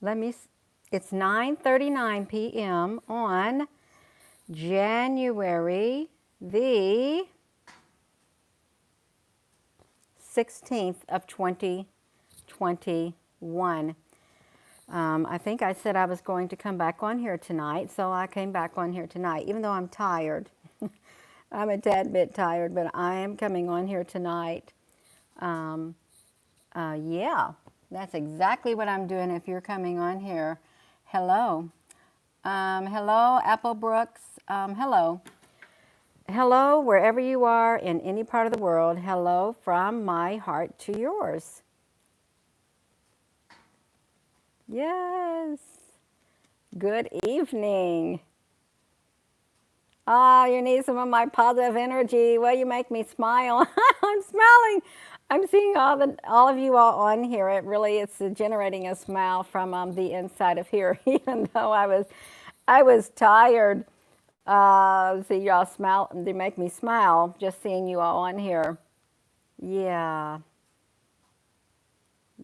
It's 9:39 p.m. on January the 16th of 2021. I think I said I was going to come back on here tonight, so I came back on here tonight, even though I'm tired. I'm a tad bit tired, but I am coming on here tonight. Yeah, that's exactly what I'm doing if you're coming on here. Hello. Hello, Apple Brooks. Hello. Hello, wherever you are in any part of the world. Hello from my heart to yours. Yes. Good evening. Ah, you need some of my positive energy. Well, you make me smile. I'm smiling. I'm seeing all of you all on here. It's generating a smile from the inside of here, even though I was tired. See y'all smile. They make me smile just seeing you all on here. Yeah.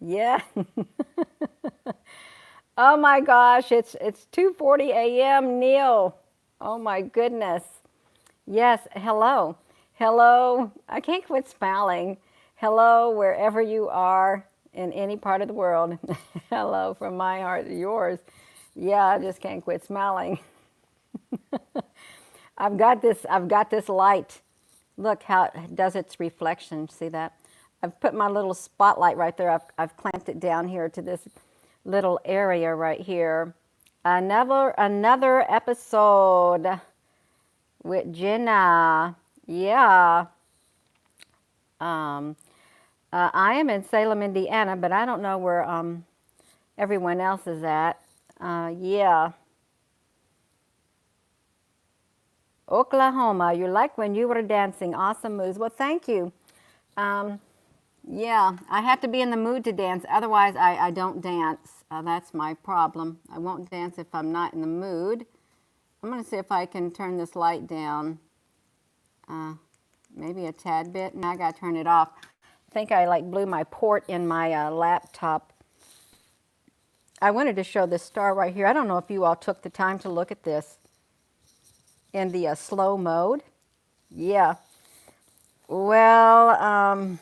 Yeah. Oh my gosh, it's 2:40 a.m. Neil. Oh my goodness. Yes, hello. Hello. I can't quit smiling. Hello, wherever you are in any part of the world. Hello from my heart to yours. Yeah, I just can't quit smiling. I've got this light. Look how it does its reflection. See that? I've put my little spotlight right there. I've clamped it down here to this little area right here. Another episode with Jenna. Yeah. Um, I am in Salem, Indiana, but I don't know where everyone else is at. Yeah. Oklahoma. You like when you were dancing. Awesome moves. Well, thank you. Um, yeah, I have to be in the mood to dance. Otherwise, I don't dance. That's my problem. I won't dance if I'm not in the mood. I'm going to see if I can turn this light down. Maybe a tad bit. Now I got to turn it off. I think I like blew my port in my laptop. I wanted to show this star right here. I don't know if you all took the time to look at this in the slow mode. Yeah. Well,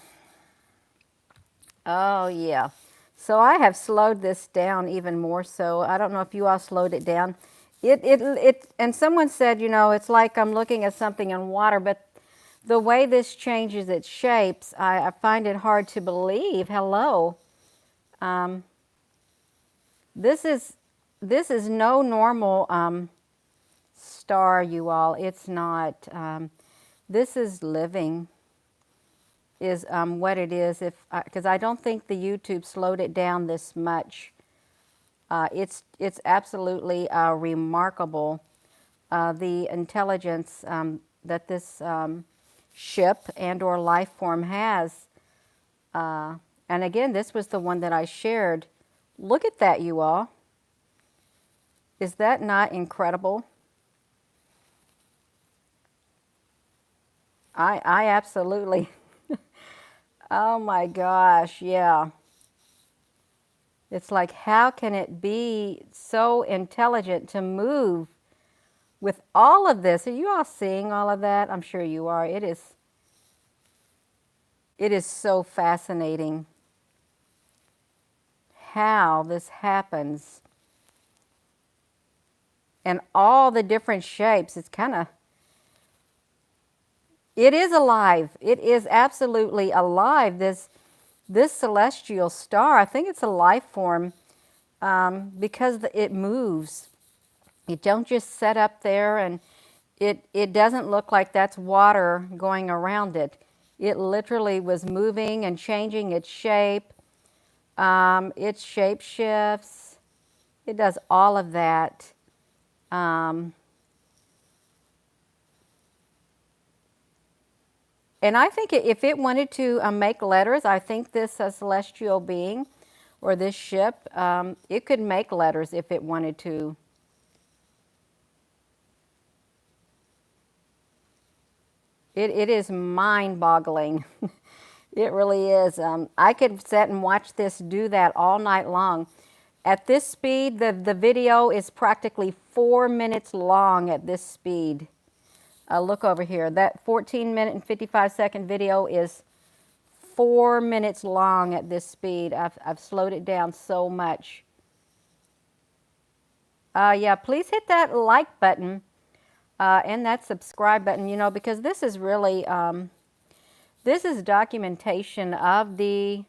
oh yeah. So I have slowed this down even more so. I don't know if you all slowed it down. And someone said, it's like I'm looking at something in water, but the way this changes its shapes, I find it hard to believe. Hello. Um, this is no normal star, you all. It's not. This is living, is what it is. Because I don't think the YouTube slowed it down this much. It's absolutely remarkable, the intelligence that this ship and or life form has. And again, this was the one that I shared. Look at that, you all. Is that not incredible? I absolutely, oh my gosh, yeah. It's like, how can it be so intelligent to move with all of this? Are you all seeing all of that? I'm sure you are. It is so fascinating how this happens. And all the different shapes. It is alive. It is absolutely alive. This celestial star, I think it's a life form because it moves. It don't just set up there, and it doesn't look like that's water going around it. It literally was moving and changing its shape. Its shape shifts. It does all of that. And I think if it wanted to make letters, I think this celestial being or this ship, it could make letters if it wanted to. It is mind-boggling. It really is. I could sit and watch this do that all night long. At this speed, the video is practically 4 minutes long at this speed. Look over here. That 14-minute and 55-second video is 4 minutes long at this speed. I've slowed it down so much. Yeah, please hit that like button and that subscribe button, you know, because this is really, this is documentation of the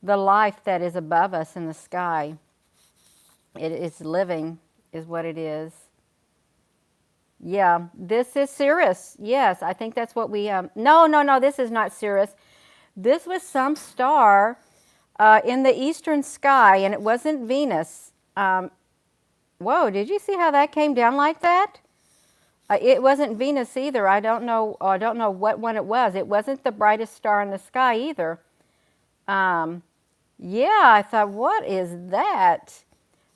life that is above us in the sky. It is living, is what it is. Yeah, this is Sirius. Yes, I think that's what we, no, this is not Sirius. This was some star in the eastern sky, and it wasn't Venus. Whoa, did you see how that came down like that? It wasn't Venus either. I don't know what one it was. It wasn't the brightest star in the sky either. Yeah, I thought, what is that?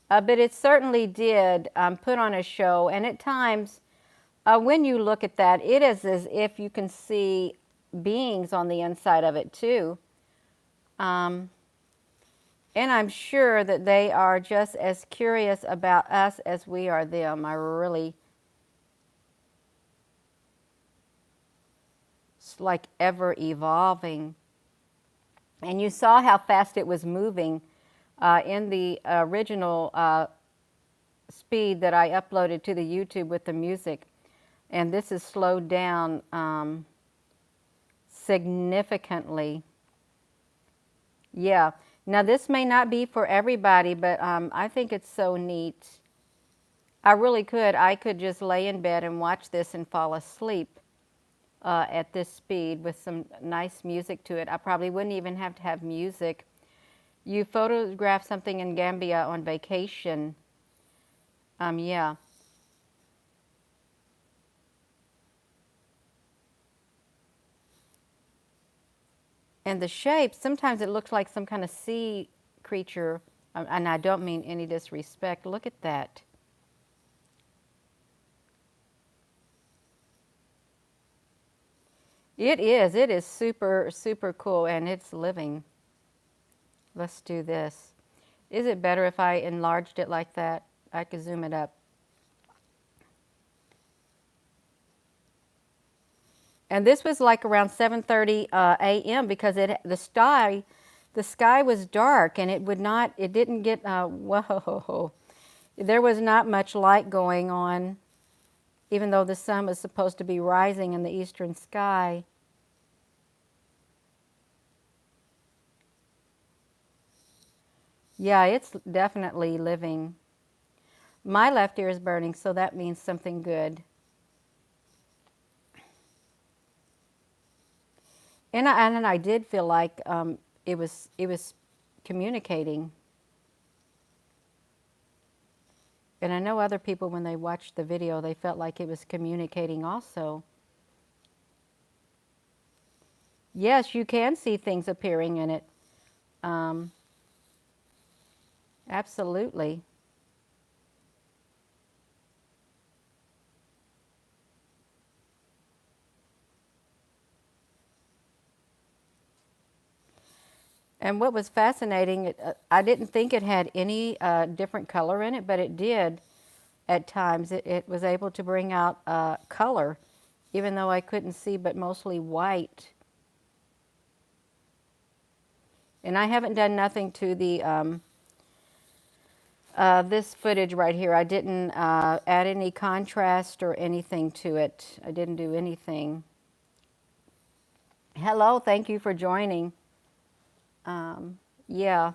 But it certainly did put on a show. And at times, when you look at that, it is as if you can see beings on the inside of it too. And I'm sure that they are just as curious about us as we are them. I really, it's like ever evolving. And you saw how fast it was moving in the original speed that I uploaded to the YouTube with the music. And this is slowed down significantly. Yeah. Now, this may not be for everybody, but I think it's so neat. I really could. I could just lay in bed and watch this and fall asleep at this speed with some nice music to it. I probably wouldn't even have to have music. You photographed something in Gambia on vacation. Yeah. And the shape, sometimes it looks like some kind of sea creature, and I don't mean any disrespect. Look at that. It is super, super cool, and it's living. Let's do this. Is it better if I enlarged it like that? I could zoom it up. And this was like around 7:30 a.m. because the sky was dark, and it didn't get, whoa, there was not much light going on, even though the sun was supposed to be rising in the eastern sky. Yeah, it's definitely living. My left ear is burning, so that means something good. And I did feel like it was communicating. And I know other people, when they watched the video, they felt like it was communicating also. Yes, you can see things appearing in it. Absolutely. And what was fascinating, I didn't think it had any different color in it, but it did at times. It was able to bring out color, even though I couldn't see but mostly white. And I haven't done nothing to the this footage right here. I didn't add any contrast or anything to it. I didn't do anything. Hello, thank you for joining. Yeah.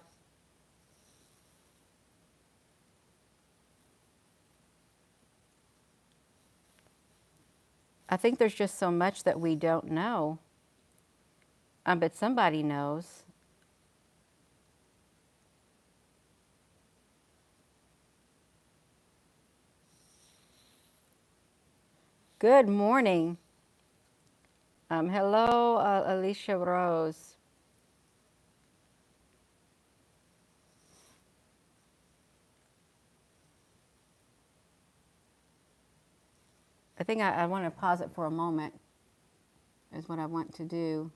I think there's just so much that we don't know. But somebody knows. Good morning. Hello, Alicia Rose. I think I want to pause it for a moment, is what I want to do.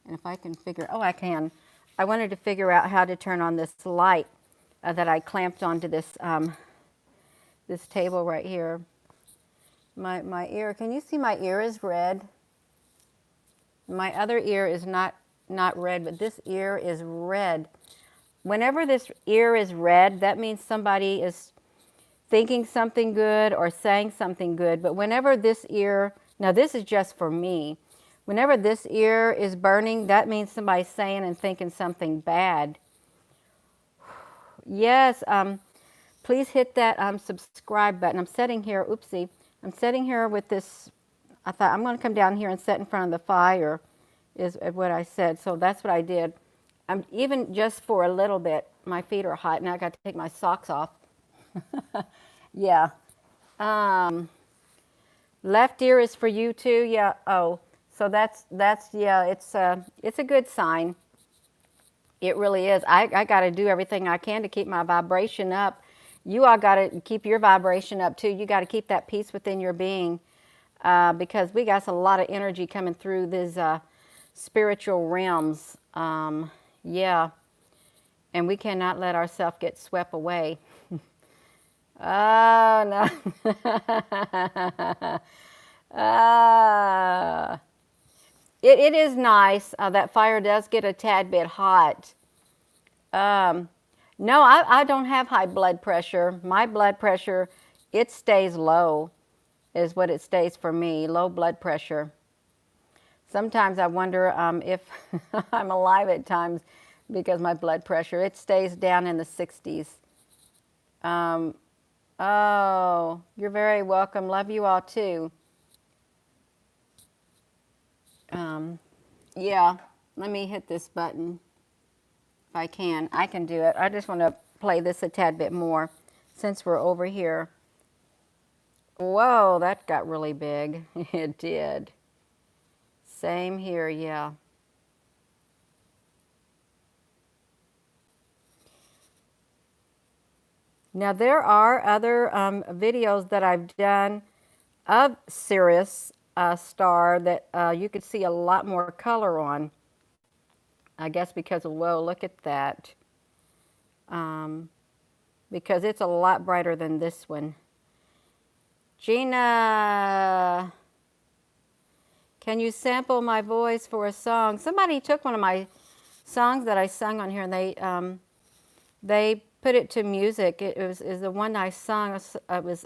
And if I can figure, oh, I can. I wanted to figure out how to turn on this light that I clamped onto this this table right here. My ear, can you see my ear is red? My other ear is not red, but this ear is red. Whenever this ear is red, that means somebody is thinking something good or saying something good. But whenever this ear, now this is just for me, whenever this ear is burning, that means somebody's saying and thinking something bad. Yes, please hit that subscribe button. I'm sitting here, oopsie, I'm sitting here with this, I thought I'm going to come down here and sit in front of the fire, is what I said. So that's what I did. I'm even just for a little bit, my feet are hot. Now I got to take my socks off. Yeah. Left ear is for you too. Yeah. Oh, so that's yeah. It's a good sign. It really is. I got to do everything I can to keep my vibration up. You all got to keep your vibration up too. You got to keep that peace within your being, because we got a lot of energy coming through these spiritual realms. Yeah, and we cannot let ourselves get swept away. Oh no. It is nice. That fire does get a tad bit hot. No, I don't have high blood pressure. My blood pressure, it stays low, is what it stays for me, low blood pressure. Sometimes I wonder if I'm alive at times because my blood pressure, it stays down in the 60s. Oh, you're very welcome. Love you all too. Yeah, let me hit this button if I can. I can do it. I just want to play this a tad bit more since we're over here. Whoa, that got really big. It did. Same here, yeah. Now there are other videos that I've done of Sirius Star that you could see a lot more color on. I guess because of, whoa, look at that. Because it's a lot brighter than this one. Gina, can you sample my voice for a song? Somebody took one of my songs that I sung on here and they put it to music. It was is the one I sung. It was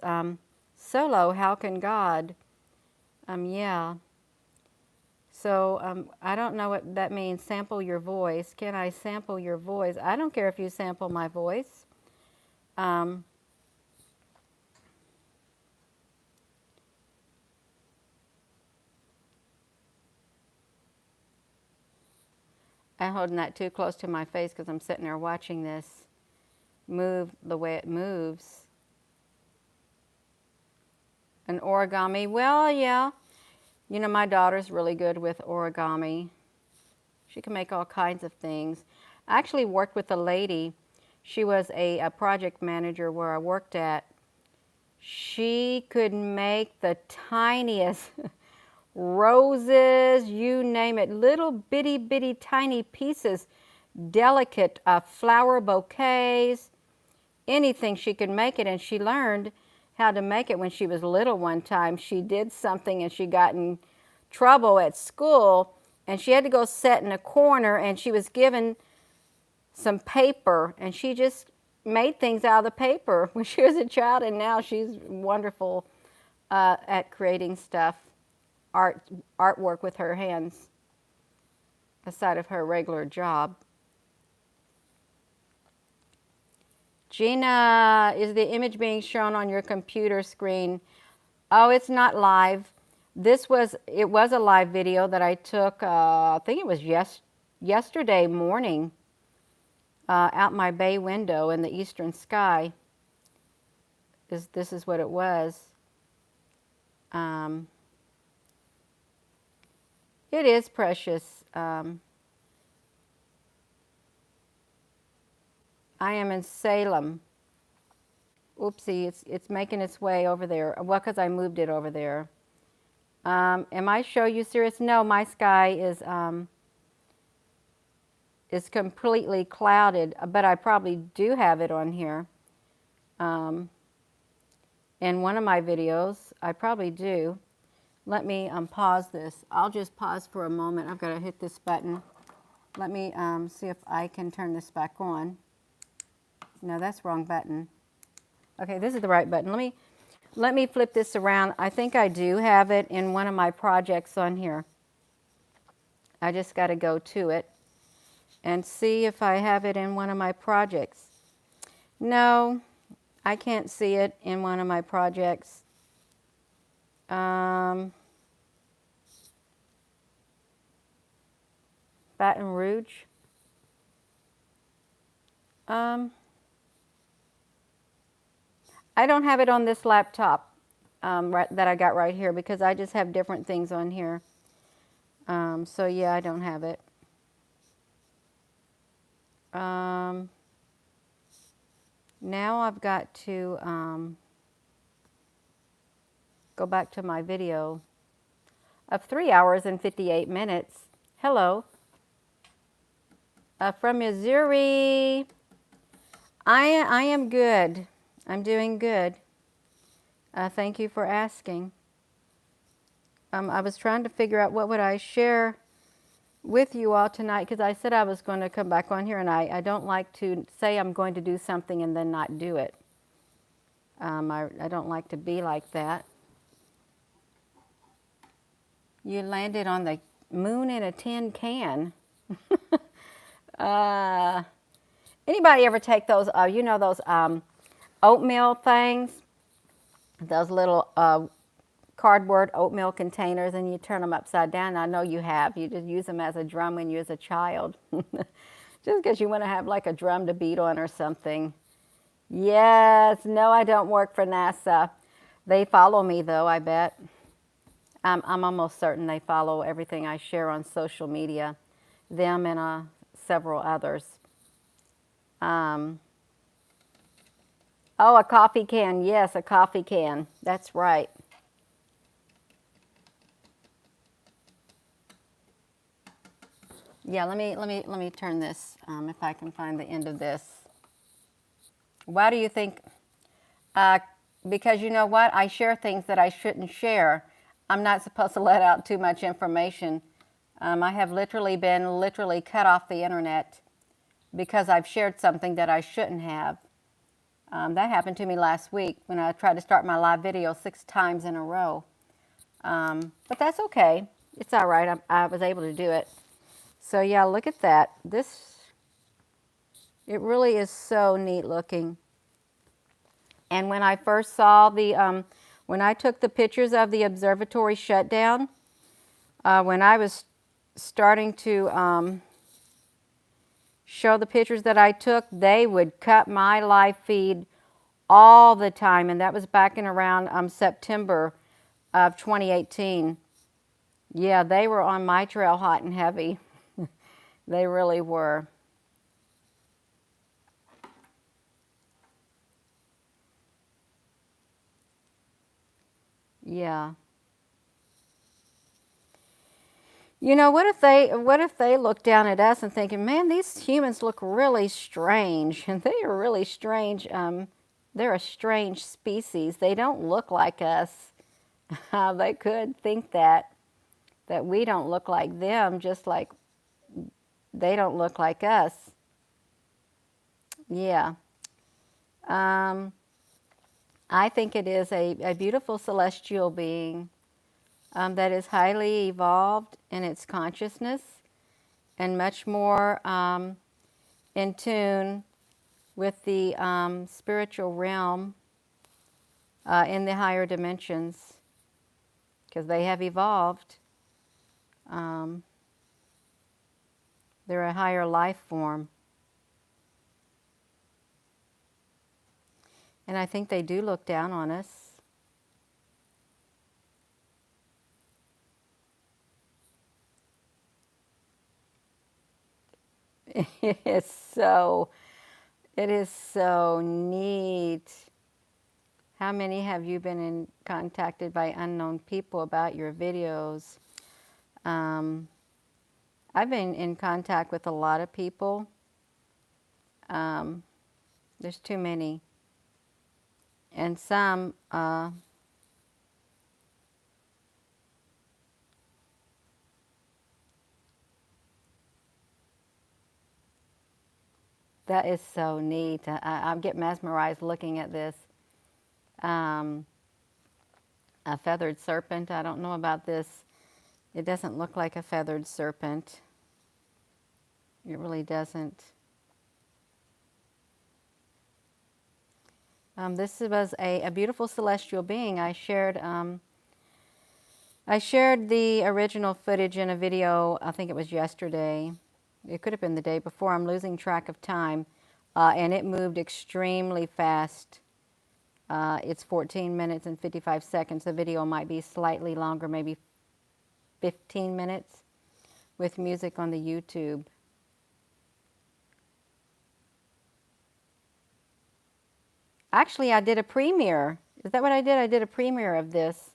solo. How can God? Yeah. So I don't know what that means. Sample your voice. Can I sample your voice? I don't care if you sample my voice. I'm holding that too close to my face because I'm sitting there watching this move the way it moves. An origami, well, yeah. You know, my daughter's really good with origami. She can make all kinds of things. I actually worked with a lady. She was a project manager where I worked at. She could make the tiniest roses, you name it, little bitty, bitty, tiny pieces, delicate flower bouquets, anything she could make it. And she learned how to make it when she was little. One time she did something and she got in trouble at school and she had to go sit in a corner and she was given some paper and she just made things out of the paper when she was a child, and now she's wonderful at creating stuff, artwork with her hands aside of her regular job. Gina, is the image being shown on your computer screen? Oh, it's not live. It was a live video that I took, I think it was yesterday morning, out my bay window in the eastern sky. This is what it was. It is precious. I am in Salem. Oopsie, it's making its way over there. Well, because I moved it over there. Am I show you serious? No, my sky is is completely clouded, but I probably do have it on here. In one of my videos, I probably do. Let me pause this. I'll just pause for a moment. I've got to hit this button. Let me see if I can turn this back on. No, that's the wrong button. Okay, this is the right button. Let me flip this around. I think I do have it in one of my projects on here. I just got to go to it and see if I have it in one of my projects. No, I can't see it in one of my projects. Baton Rouge. I don't have it on this laptop that I got right here because I just have different things on here. So yeah, I don't have it. Now I've got to go back to my video of 3 hours and 58 minutes. Hello. From Missouri. I am good. I'm doing good. Thank you for asking. I was trying to figure out what would I share with you all tonight because I said I was going to come back on here, and I don't like to say I'm going to do something and then not do it. I don't like to be like that. You landed on the moon in a tin can. Anybody ever take those, you know, those oatmeal things? Those little cardboard oatmeal containers, and you turn them upside down. I know you have. You just use them as a drum when you was a child. Just because you want to have like a drum to beat on or something. Yes. No, I don't work for NASA. They follow me though, I bet. I'm almost certain they follow everything I share on social media. Them and several others. Oh, a coffee can. Yes, a coffee can. That's right. Yeah, let me turn this if I can find the end of this. Why do you think? Because you know what? I share things that I shouldn't share. I'm not supposed to let out too much information. I have literally been cut off the internet because I've shared something that I shouldn't have. That happened to me last week when I tried to start my live video 6 times in a row. But that's okay. It's all right. I was able to do it. So yeah, look at that. It really is so neat looking. And when I first saw when I took the pictures of the observatory shutdown, when I was starting to show the pictures that I took, they would cut my live feed all the time. And that was back in around September of 2018. Yeah, they were on my trail hot and heavy. They really were. Yeah. You know, what if they look down at us and thinking, man, these humans look really strange, and they are really strange. They're a strange species. They don't look like us. They could think that we don't look like them, just like they don't look like us. Yeah. I think it is a beautiful celestial being that is highly evolved in its consciousness and much more in tune with the spiritual realm in the higher dimensions, because they have evolved. They're a higher life form. And I think they do look down on us. It is so neat. How many have you been contacted by unknown people about your videos? I've been in contact with a lot of people. There's too many. And some, that is so neat. I get mesmerized looking at this. Um, a feathered serpent. I don't know about this. It doesn't look like a feathered serpent. It really doesn't. This was a beautiful celestial being. I shared the original footage in a video, I think it was yesterday. It could have been the day before. I'm losing track of time. And it moved extremely fast. It's 14 minutes and 55 seconds. The video might be slightly longer, maybe 15 minutes with music on the YouTube. Actually, I did a premiere. Is that what I did? I did a premiere of this.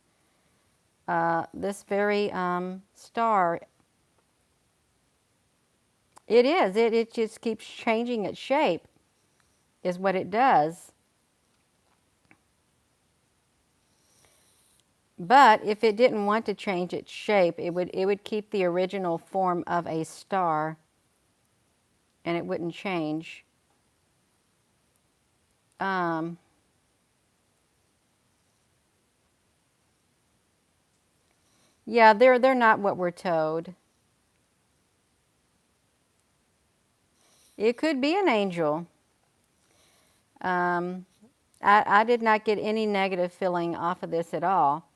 This very star. It is. It just keeps changing its shape, is what it does. But if it didn't want to change its shape, it would keep the original form of a star, and it wouldn't change. Yeah, they're not what we're told. It could be an angel. I did not get any negative feeling off of this at all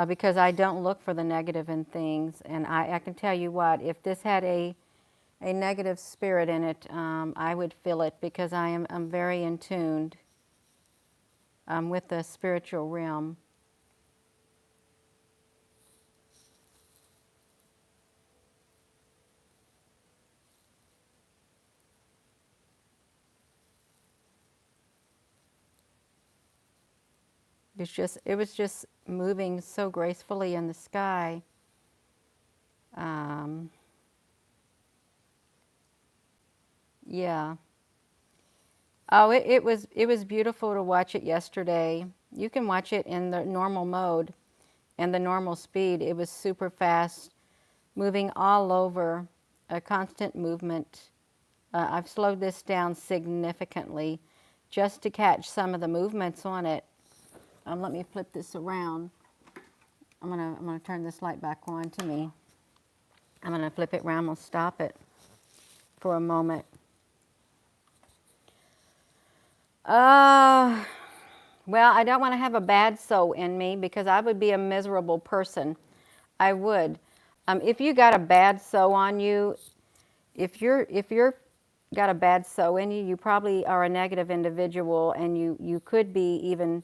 because I don't look for the negative in things. And I can tell you what, if this had a negative spirit in it, I would feel it because I'm very in tuned with the spiritual realm. It was just moving so gracefully in the sky. Yeah. Oh, it was beautiful to watch it yesterday. You can watch it in the normal mode and the normal speed. It was super fast, moving all over, a constant movement. I've slowed this down significantly just to catch some of the movements on it. Let me flip this around. I'm gonna turn this light back on to me. I'm gonna flip it around. We'll stop it for a moment. Well, I don't want to have a bad soul in me because I would be a miserable person. I would. If you got a bad soul on you, if you're got a bad soul in you, you probably are a negative individual, and you could be even,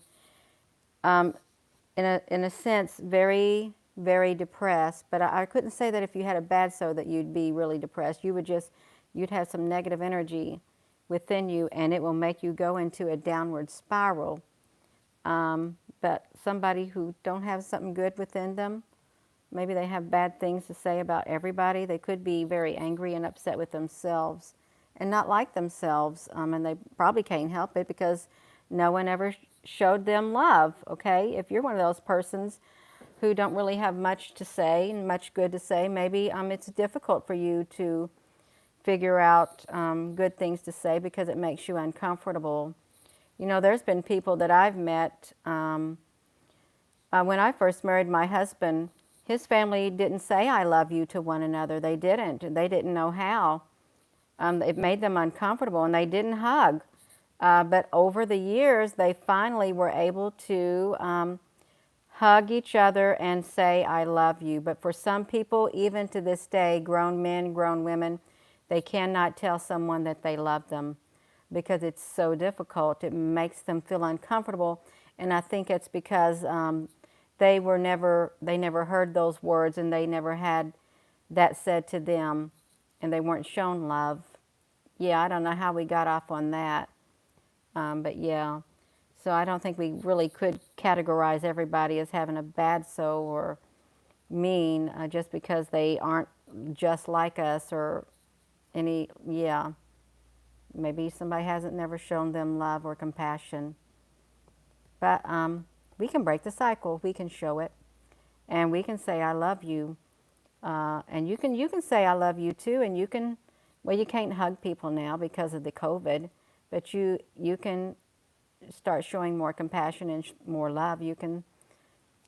in a sense, very very depressed. But I couldn't say that if you had a bad soul that you'd be really depressed. You'd have some negative energy within you, and it will make you go into a downward spiral. But somebody who don't have something good within them, maybe they have bad things to say about everybody. They could be very angry and upset with themselves and not like themselves. And they probably can't help it because no one ever showed them love, okay? If you're one of those persons who don't really have much to say and much good to say, maybe it's difficult for you to figure out good things to say because it makes you uncomfortable. You know, there's been people that I've met. When I first married my husband, his family didn't say I love you to one another. They didn't. They didn't know how. It made them uncomfortable, and they didn't hug. But over the years, they finally were able to hug each other and say, I love you. But for some people, even to this day, grown men, grown women, they cannot tell someone that they love them because it's so difficult. It makes them feel uncomfortable. And I think it's because they never heard those words, and they never had that said to them, and they weren't shown love. Yeah, I don't know how we got off on that. But yeah, so I don't think we really could categorize everybody as having a bad soul or mean just because they aren't just like us, or any, yeah, maybe somebody hasn't never shown them love or compassion. But we can break the cycle. We can show it, and we can say, "I love you," and you can say, "I love you" too, and you can. Well, you can't hug people now because of the COVID, but you can start showing more compassion and more love. You can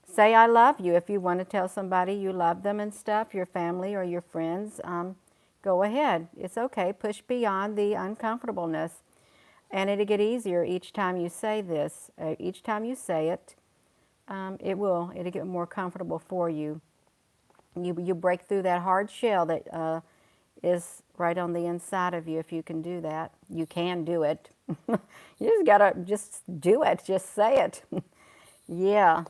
say, "I love you" if you want to tell somebody you love them and stuff, your family or your friends. Go ahead. It's okay. Push beyond the uncomfortableness. And it'll get easier each time you say this. Each time you say it, it'll get more comfortable for you. You break through that hard shell that is right on the inside of you. If you can do that, you can do it. You just gotta just do it. Just say it. Yeah,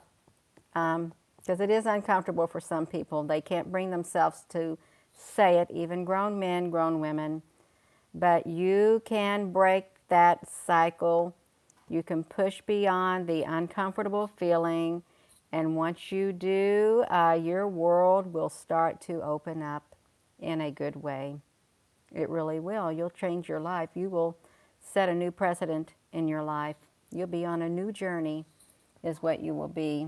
because it is uncomfortable for some people. They can't bring themselves to say it. Even grown men, grown women. But you can break that cycle. You can push beyond the uncomfortable feeling. And once you do, your world will start to open up in a good way. It really will. You'll change your life. You will set a new precedent in your life. You'll be on a new journey, is what you will be.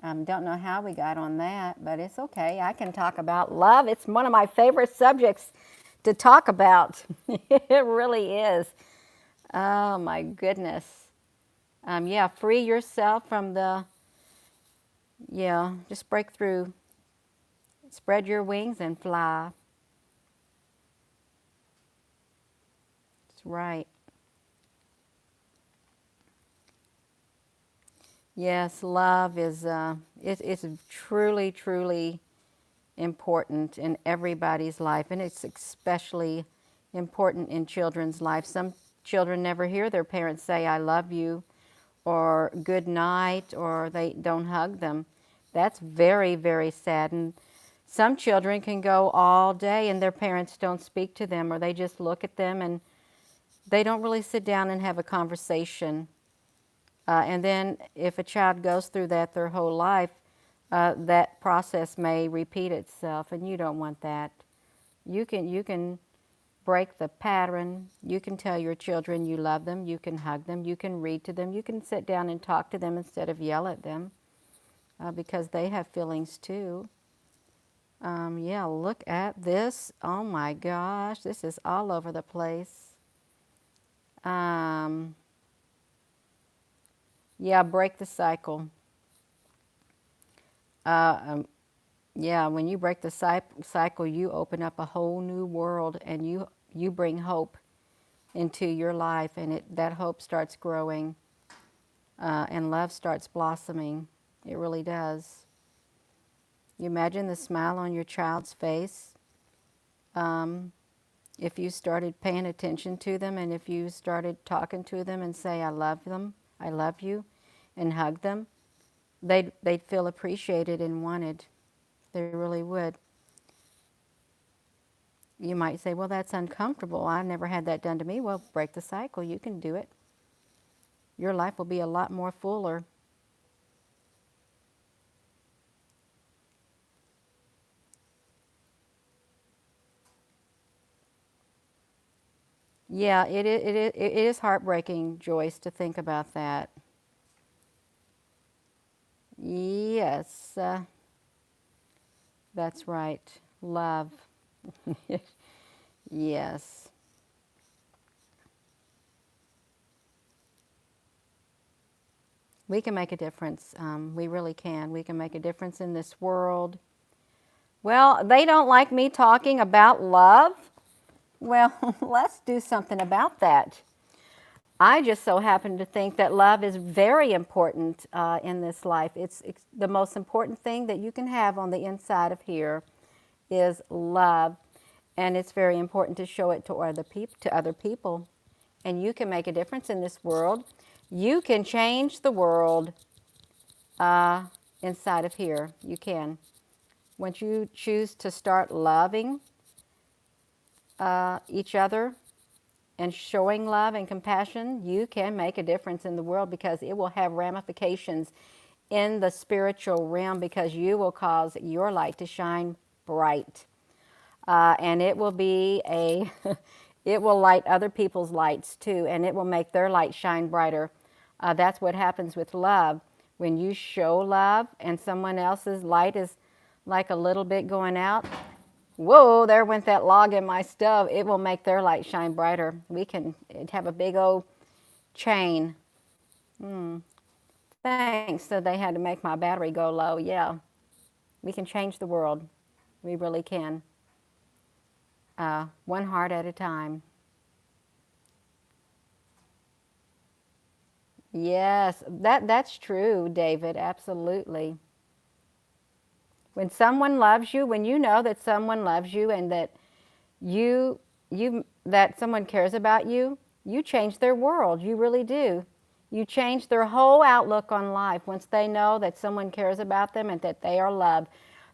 Don't know how we got on that, but it's okay. I can talk about love. It's one of my favorite subjects to talk about. It really is. Oh my goodness. Yeah, free yourself from just break through. Spread your wings and fly. That's right. Yes, love is, it's truly, truly important in everybody's life, and it's especially important in children's life. Some children never hear their parents say, "I love you," or "good night," or they don't hug them. That's very, very sad. And some children can go all day and their parents don't speak to them, or they just look at them and they don't really sit down and have a conversation. And then if a child goes through that their whole life, that process may repeat itself, and you don't want that. You can break the pattern. You can tell your children you love them. You can hug them. You can read to them. You can sit down and talk to them instead of yell at them, because they have feelings too. Yeah, look at this. Oh my gosh, this is all over the place. Um, yeah, break the cycle. Uh, um, yeah, when you break the cycle, you open up a whole new world, and you bring hope into your life, and that hope starts growing, and love starts blossoming. It really does. You imagine the smile on your child's face, if you started paying attention to them, and if you started talking to them and say, "I love them, I love you," and hug them, they'd feel appreciated and wanted. They really would. You might say, "Well, that's uncomfortable. I never had that done to me." Well, break the cycle. You can do it. Your life will be a lot more fuller. Yeah, it is heartbreaking, Joyce, to think about that. Yes, that's right. Love. Yes. We can make a difference. We really can. We can make a difference in this world. Well, they don't like me talking about love. Well, let's do something about that. I just so happen to think that love is very important in this life. It's the most important thing that you can have on the inside of here is love, and it's very important to show it to other people. And you can make a difference in this world. You can change the world uh, inside of here. You can. Once you choose to start loving each other and showing love and compassion, you can make a difference in the world, because it will have ramifications in the spiritual realm, because you will cause your light to shine bright. and it will be a, it will light other people's lights too, and it will make their light shine brighter. That's what happens with love. When you show love and someone else's light is like a little bit going out, whoa, there went that log in my stove. It will make their light shine brighter. We can have a big old chain. Thanks. So they had to make my battery go low. Yeah, we can change the world. We really can. One heart at a time. Yes, that's true, David. Absolutely. When someone loves you, when you know that someone loves you and that that someone cares about you, you change their world. You really do. You change their whole outlook on life once they know that someone cares about them and that they are loved.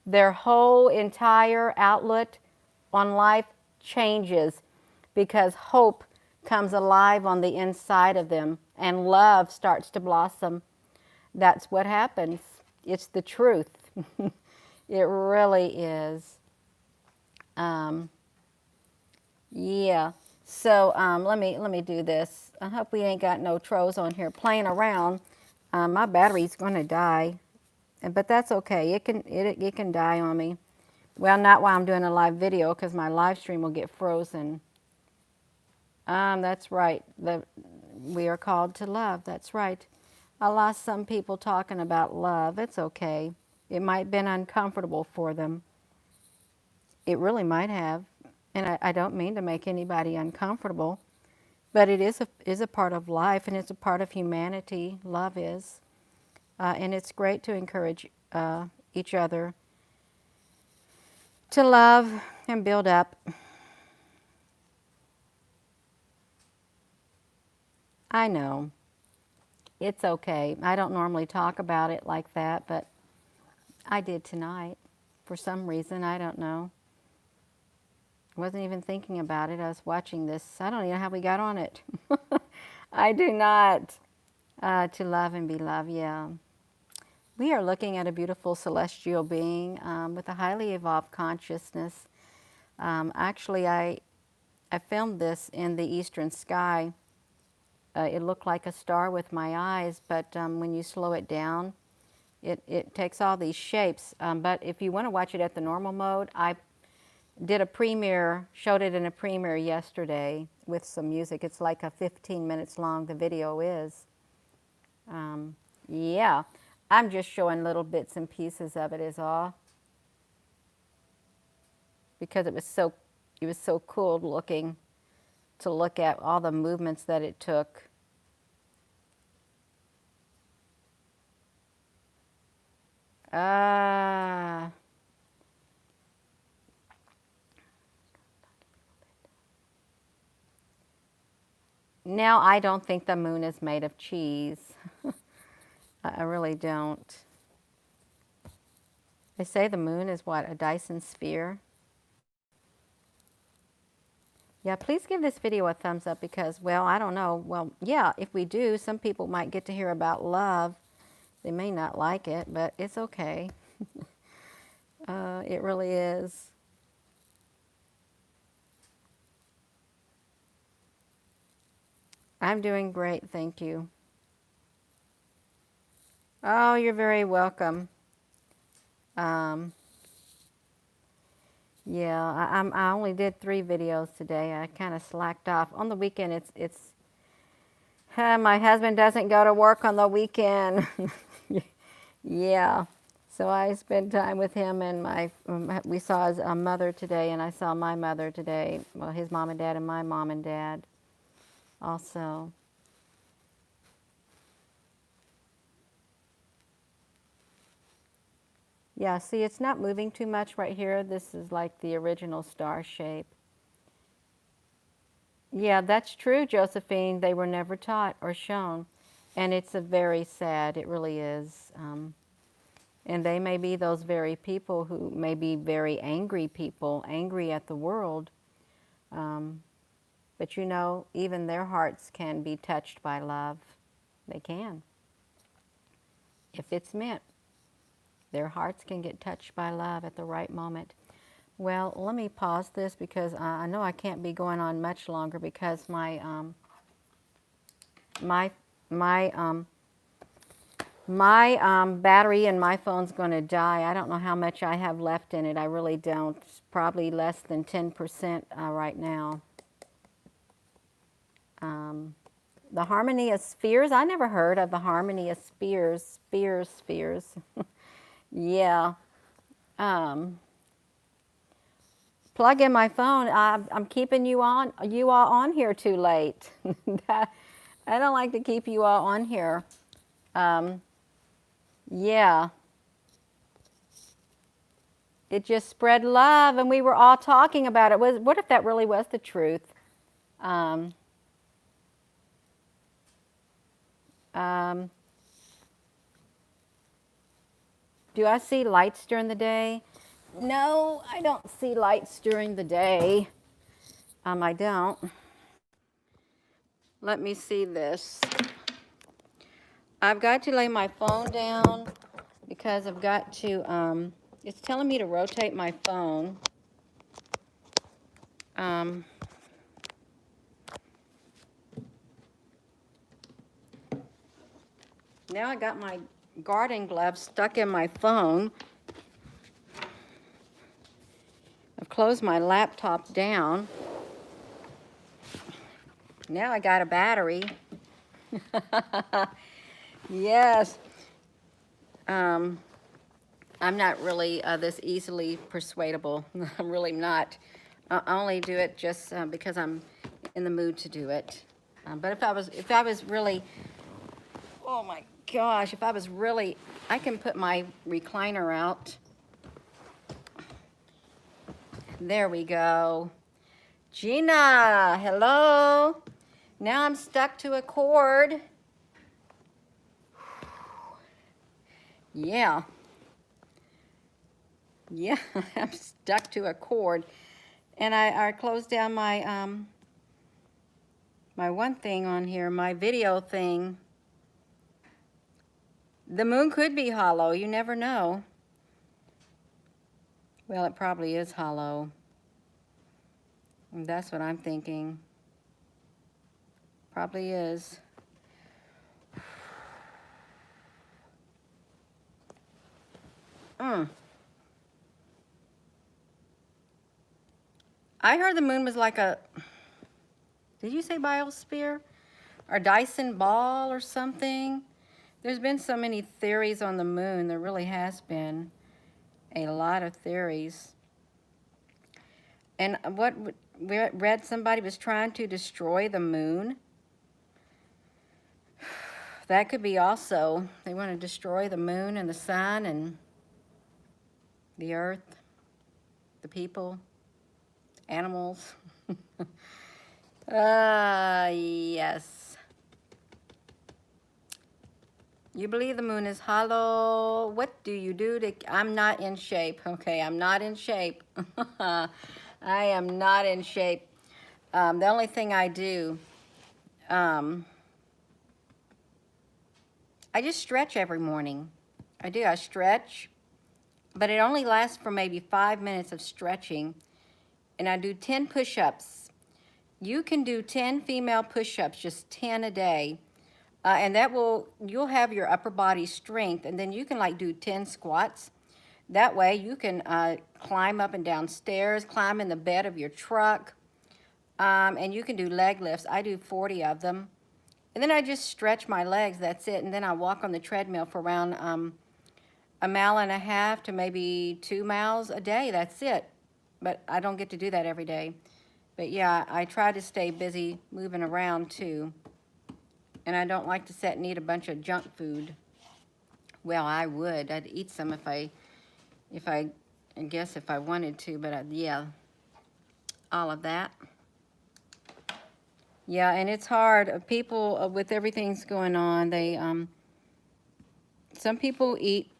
Their whole entire outlook on life changes because hope comes alive on the inside of them and love starts to blossom. That's what happens. It's the truth. It really is. Um, yeah. So let me do this. I hope we ain't got no trolls on here playing around. My battery's gonna die, but that's okay. It can die on me. Well, not while I'm doing a live video because my live stream will get frozen. That's right. We are called to love. That's right. I lost some people talking about love. It's okay. It might have been uncomfortable for them. It really might have. And I don't mean to make anybody uncomfortable, but it is a part of life and it's a part of humanity. Love is. And it's great to encourage each other to love and build up. I know. It's okay. I don't normally talk about it like that, but I did tonight. For some reason, I don't know. I wasn't even thinking about it. I was watching this. I don't even know how we got on it. I do not. To love and be loved, yeah. We are looking at a beautiful celestial being with a highly evolved consciousness. Actually, I filmed this in the eastern sky. It looked like a star with my eyes, but when you slow it down, it takes all these shapes. But if you want to watch it at the normal mode, I did a premiere, showed it in a premiere yesterday with some music. It's like a 15 minutes long, the video is. Yeah, I'm just showing little bits and pieces of it is all. Because it was so cool looking to look at all the movements that it took. Now I don't think the moon is made of cheese. I really don't. They say the moon is what, a Dyson sphere? Yeah, please give this video a thumbs up because, well, I don't know. Well, yeah, if we do, some people might get to hear about love. They may not like it, but it's okay. It really is. I'm doing great, thank you. Oh, you're very welcome. Yeah, I only did 3 videos today. I kind of slacked off. On the weekend, it's my husband doesn't go to work on the weekend. Yeah, so I spent time with him and we saw his mother today, and I saw my mother today. Well, his mom and dad and my mom and dad also. Yeah, see, it's not moving too much right here. This is like the original star shape. Yeah, that's true, Josephine. They were never taught or shown. And it's a very sad, it really is. And they may be those very people who may be very angry people, angry at the world. But you know, even their hearts can be touched by love. They can. If it's meant, their hearts can get touched by love at the right moment. Well, let me pause this because I know I can't be going on much longer because my my battery in my phone's going to die. I don't know how much I have left in it. I really don't. It's probably less than 10% right now. The harmony of spheres. I never heard of the harmony of spheres. Spheres. Yeah. Um, Plug in my phone. I'm keeping you all on here too late. I don't like to keep you all on here. Um, yeah. It just spread love, and we were all talking about it. What if that really was the truth? Um, um, do I see lights during the day? No, I don't see lights during the day. I don't. Let me see this. I've got to lay my phone down because I've got to, it's telling me to rotate my phone. Um, Now I got my garden gloves stuck in my phone. I've closed my laptop down. Now I got a battery. Yes. I'm not really this easily persuadable. I'm really not. I only do it just because I'm in the mood to do it. But if I was really, oh my gosh, if I was really, I can put my recliner out. There we go. Gina, hello. Now I'm stuck to a cord. Yeah. Yeah, I'm stuck to a cord. And I closed down my my one thing on here, my video thing. The moon could be hollow, you never know. Well, it probably is hollow. That's what I'm thinking. Probably is. I heard the moon was like a, did you say biosphere? Or Dyson ball or something? There's been so many theories on the moon. There really has been a lot of theories. And what we read, somebody was trying to destroy the moon. That could be also, they want to destroy the moon and the sun and the earth, the people, animals. Yes. You believe the moon is hollow. What do you do to, I'm not in shape. Okay, I'm not in shape. I am not in shape. The only thing I do, I just stretch every morning. I do, I stretch, but it only lasts for maybe 5 minutes of stretching. And I do 10 push-ups. You can do 10 female push-ups, just 10 a day. And that you'll have your upper body strength, and then you can like do 10 squats. That way you can climb up and down stairs, climb in the bed of your truck, and you can do leg lifts. I do 40 of them. And then I just stretch my legs, that's it. And then I walk on the treadmill for around 1.5 miles to maybe 2 miles a day, that's it. But I don't get to do that every day. But yeah, I try to stay busy moving around too. And I don't like to sit and eat a bunch of junk food. Well, I would. I'd eat some I guess if I wanted to, but yeah, all of that. Yeah, and it's hard. People, with everything's going on, some people eat,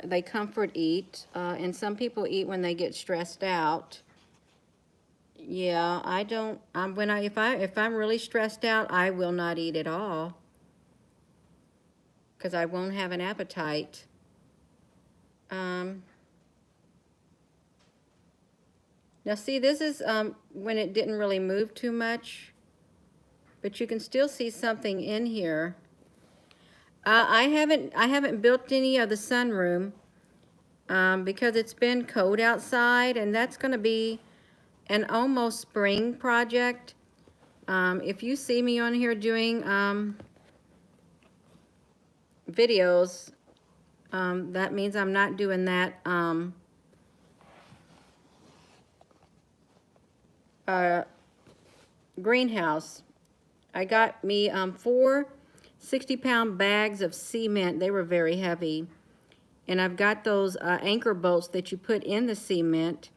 they comfort eat, and some people eat when they get stressed out. Yeah, I don't, if I'm really stressed out, I will not eat at all. Because I won't have an appetite. Now see, this is when it didn't really move too much, but you can still see something in here. I haven't built any of the sunroom because it's been cold outside, and that's going to be an almost spring project. If you see me on here doing videos, that means I'm not doing that greenhouse. I got me 4 60-pound bags of cement. They were very heavy. And I've got those anchor bolts that you put in the cement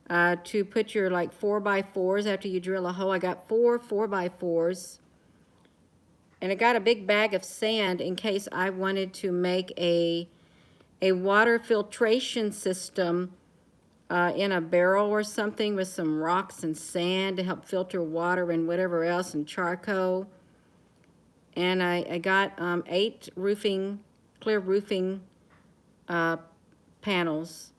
to put your like 4x4s after you drill a hole. I got 4 4x4s. And I got a big bag of sand in case I wanted to make a water filtration system in a barrel or something with some rocks and sand to help filter water and whatever else, and charcoal. And I got 8 clear roofing panels.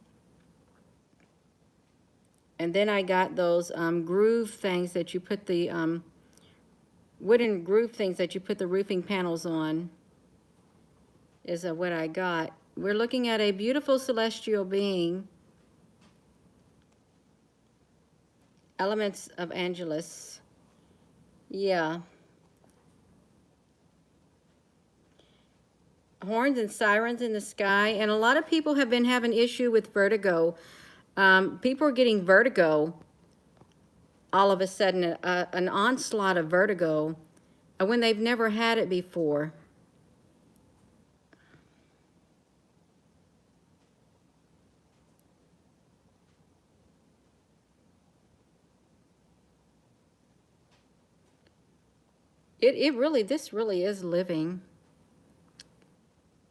And then I got those groove things that you put the wooden groove things that you put the roofing panels on, is what I got. We're looking at a beautiful celestial being. Elements of Angelus. Yeah. Horns and sirens in the sky. And a lot of people have been having issue with vertigo. People are getting vertigo all of a sudden, an onslaught of vertigo when they've never had it before. This really is living.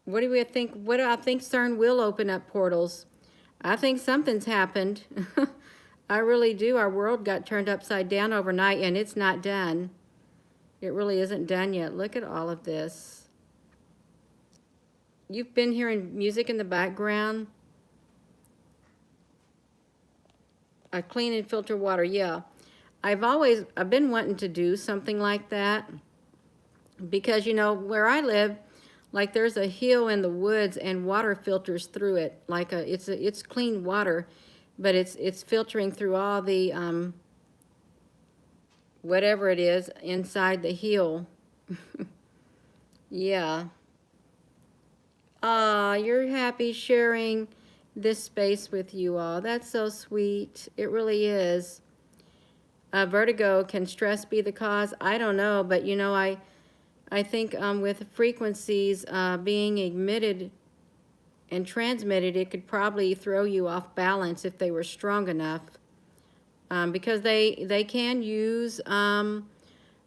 What do we think? What do I think? CERN will open up portals. I think something's happened. I really do. Our world got turned upside down overnight, and it's not done. It really isn't done yet. Look at all of this. You've been hearing music in the background. Clean and filter water, yeah. I've been wanting to do something like that because, you know, where I live, like there's a hill in the woods and water filters through it. Like it's clean water, but it's filtering through all the whatever it is inside the hill. Yeah. You're happy sharing this space with you all. That's so sweet. It really is. Vertigo, can stress be the cause? I don't know, but you know, I think with frequencies being emitted and transmitted, it could probably throw you off balance if they were strong enough. Because they can use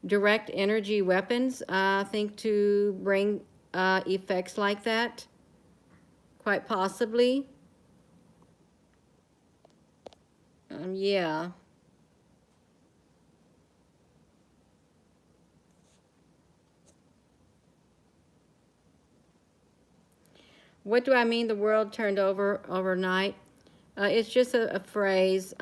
direct energy weapons, I think, to bring effects like that, quite possibly. Yeah. What do I mean the world turned over overnight? It's just a phrase.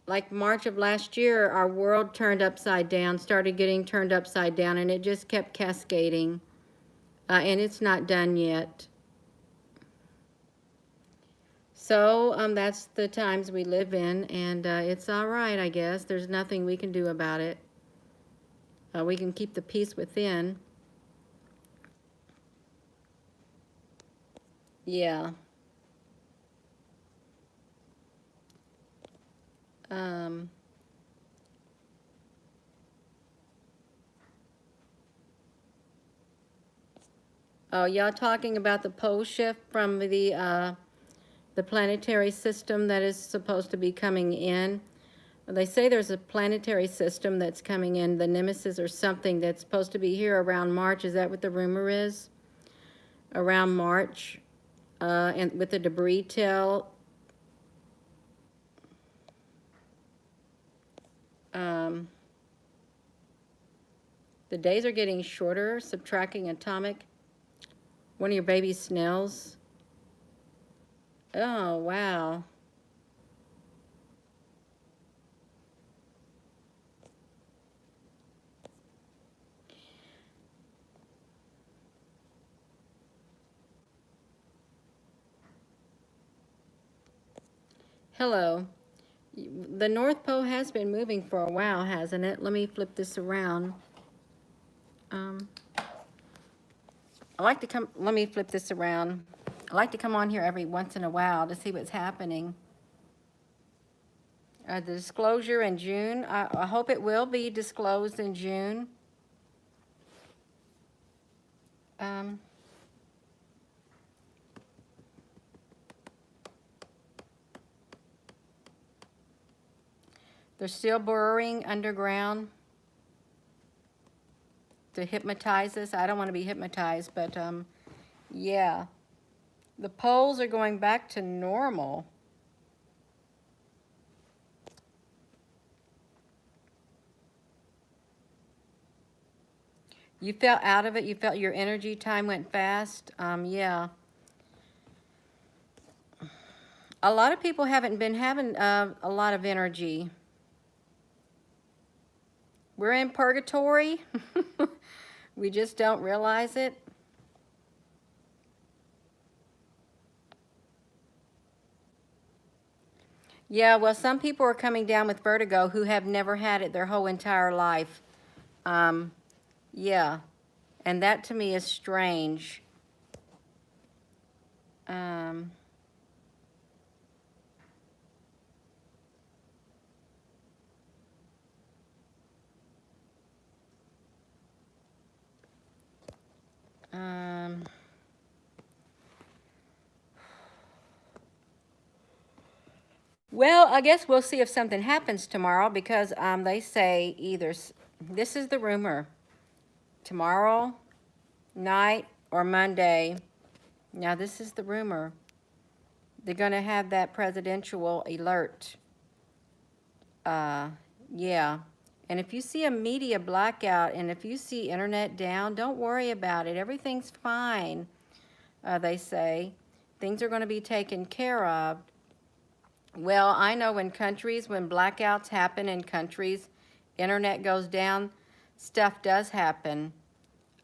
Like March of last year, our world turned upside down, started getting turned upside down, and it just kept cascading. And it's not done yet. So that's the times we live in, and it's all right, I guess. There's nothing we can do about it. We can keep the peace within. Yeah. Um, oh, y'all talking about the pole shift from the planetary system that is supposed to be coming in. They say there's a planetary system that's coming in, the Nemesis or something, that's supposed to be here around March. Is that what the rumor is? Around March, and with the debris tail. The days are getting shorter, subtracting atomic. One of your baby snails. Oh, wow. Hello. The North Pole has been moving for a while, hasn't it? Let me flip this around. Um, I like to come, let me flip this around. I like to come on here every once in a while to see what's happening. The disclosure in June, I hope it will be disclosed in June. Um, they're still burrowing underground to hypnotize us. I don't want to be hypnotized, but yeah. The poles are going back to normal. You felt out of it? You felt your energy time went fast? Yeah. A lot of people haven't been having a lot of energy. We're in purgatory. We just don't realize it. Yeah, well, some people are coming down with vertigo who have never had it their whole entire life. Um, yeah, and that to me is strange. Um, um, well, I guess we'll see if something happens tomorrow because they say either, this is the rumor, tomorrow night or Monday. Now, this is the rumor. They're going to have that presidential alert. Uh, yeah. And if you see a media blackout and if you see internet down, don't worry about it. Everything's fine, they say. Things are going to be taken care of. Well, I know in countries, when blackouts happen in countries, internet goes down, stuff does happen.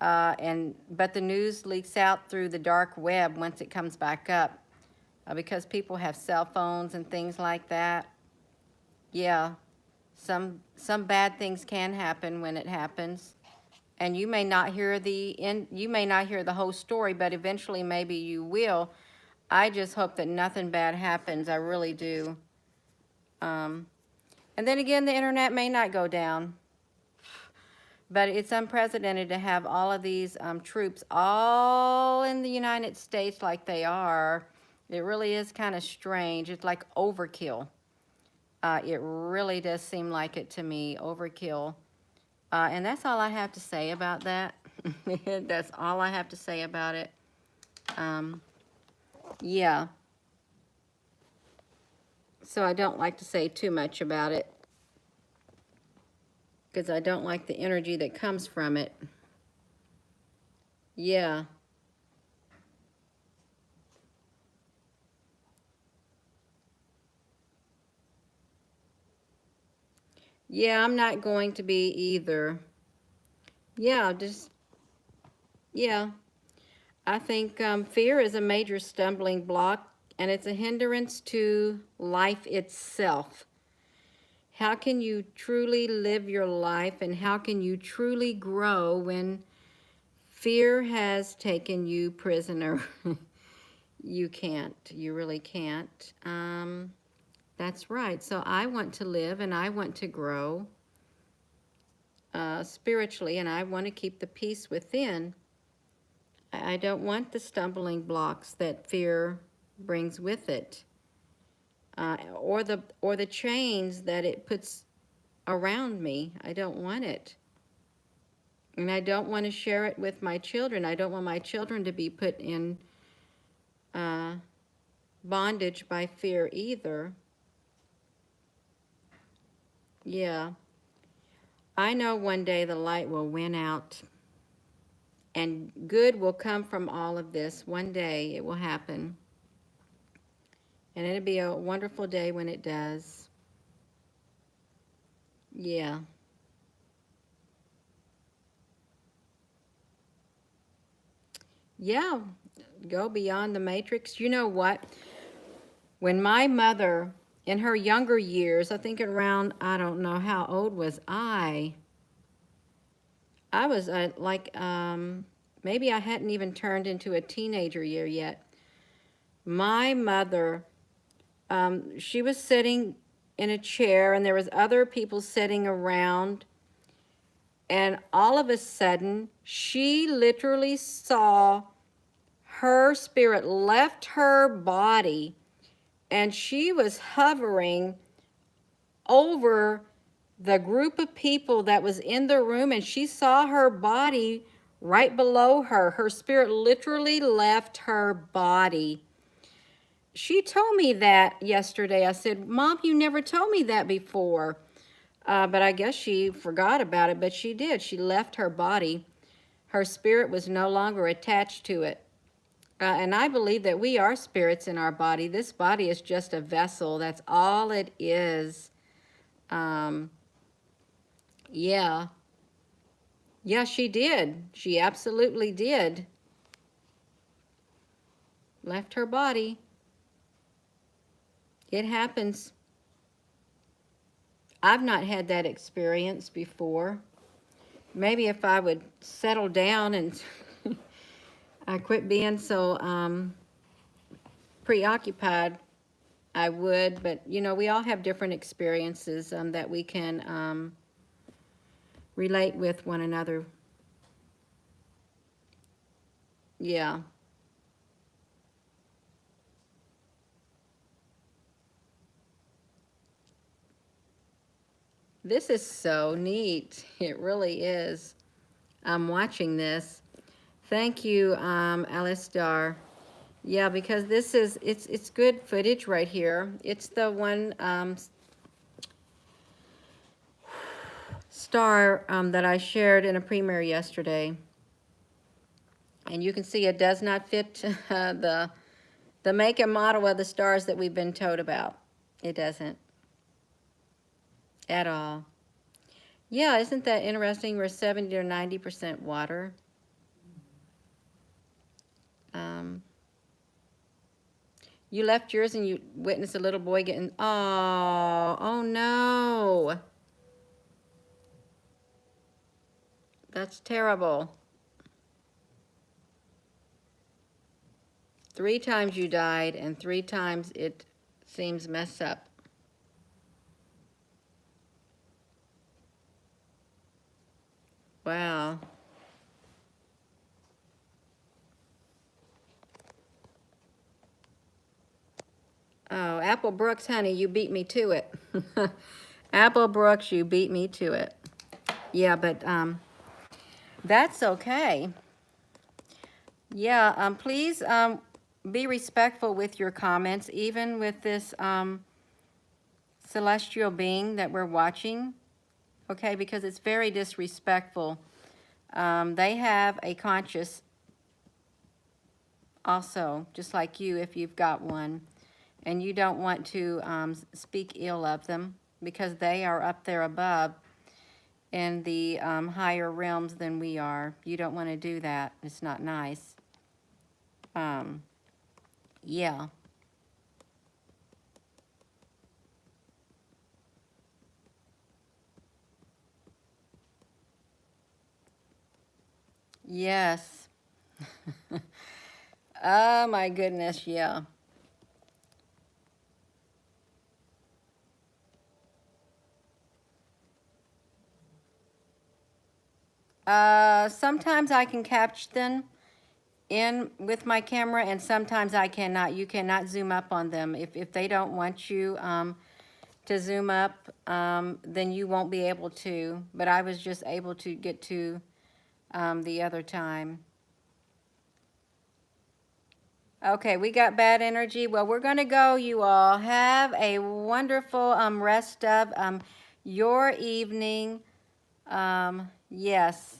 But the news leaks out through the dark web once it comes back up because people have cell phones and things like that. Yeah, some bad things can happen when it happens, and you may not hear you may not hear the whole story, but eventually maybe you will. I just hope that nothing bad happens. I really do. Um, and then again, the internet may not go down. But it's unprecedented to have all of these troops all in the United States like they are. It really is kind of strange. It's like overkill. It really does seem like it to me, overkill. And that's all I have to say about that. That's all I have to say about it. Um, yeah. So I don't like to say too much about it because I don't like the energy that comes from it. Yeah. Yeah, I'm not going to be either. Yeah, just, yeah. I think fear is a major stumbling block and it's a hindrance to life itself. How can you truly live your life and how can you truly grow when fear has taken you prisoner? You can't. You really can't. That's right. So I want to live and I want to grow spiritually and I want to keep the peace within. I don't want the stumbling blocks that fear brings with it, or the chains that it puts around me. I don't want it, and I don't want to share it with my children. I don't want my children to be put in uh, bondage by fear either. Yeah, I know one day the light will win out, and good will come from all of this. One day it will happen. And it'll be a wonderful day when it does. Yeah. Yeah. Go beyond the matrix. You know what? When my mother in her younger years, I think around, I don't know, how old was I? I was maybe I hadn't even turned into a teenager year yet. My mother, she was sitting in a chair and there was other people sitting around, and all of a sudden she literally saw her spirit left her body and she was hovering over the group of people that was in the room, and she saw her body right below her. Her spirit literally left her body. She told me that yesterday. I said, Mom, you never told me that before. But I guess she forgot about it, but she did. She left her body. Her spirit was no longer attached to it. And I believe that we are spirits in our body. This body is just a vessel. That's all it is. Um, yeah. Yeah, she did. She absolutely did. Left her body. It happens. I've not had that experience before. Maybe if I would settle down and I quit being so preoccupied, I would. But, you know, we all have different experiences that we can relate with one another. Yeah. This is so neat. It really is. I'm watching this. Thank you, Alistar. Yeah, because this is, it's good footage right here. It's the one star that I shared in a premiere yesterday. And you can see it does not fit the make and model of the stars that we've been told about. It doesn't at all. Yeah, isn't that interesting? We're 70 or 90% water. Um, you left yours and you witnessed a little boy getting, oh no. That's terrible. 3 times you died and 3 times it seems messed up. Wow. Oh, Apple Brooks, honey, you beat me to it. Apple Brooks, you beat me to it. Yeah, but that's okay. Yeah, please be respectful with your comments, even with this celestial being that we're watching, okay, because it's very disrespectful. They have a conscious also, just like you, if you've got one, and you don't want to speak ill of them because they are up there above in the higher realms than we are. You don't want to do that. It's not nice. Yeah. Yes. Oh my goodness, yeah. Sometimes I can catch them in with my camera, and sometimes I cannot. You cannot zoom up on them. If they don't want you to zoom up, then you won't be able to. But I was just able to get to the other time. Okay, we got bad energy. Well, we're going to go, you all. Have a wonderful rest of your evening. Yes.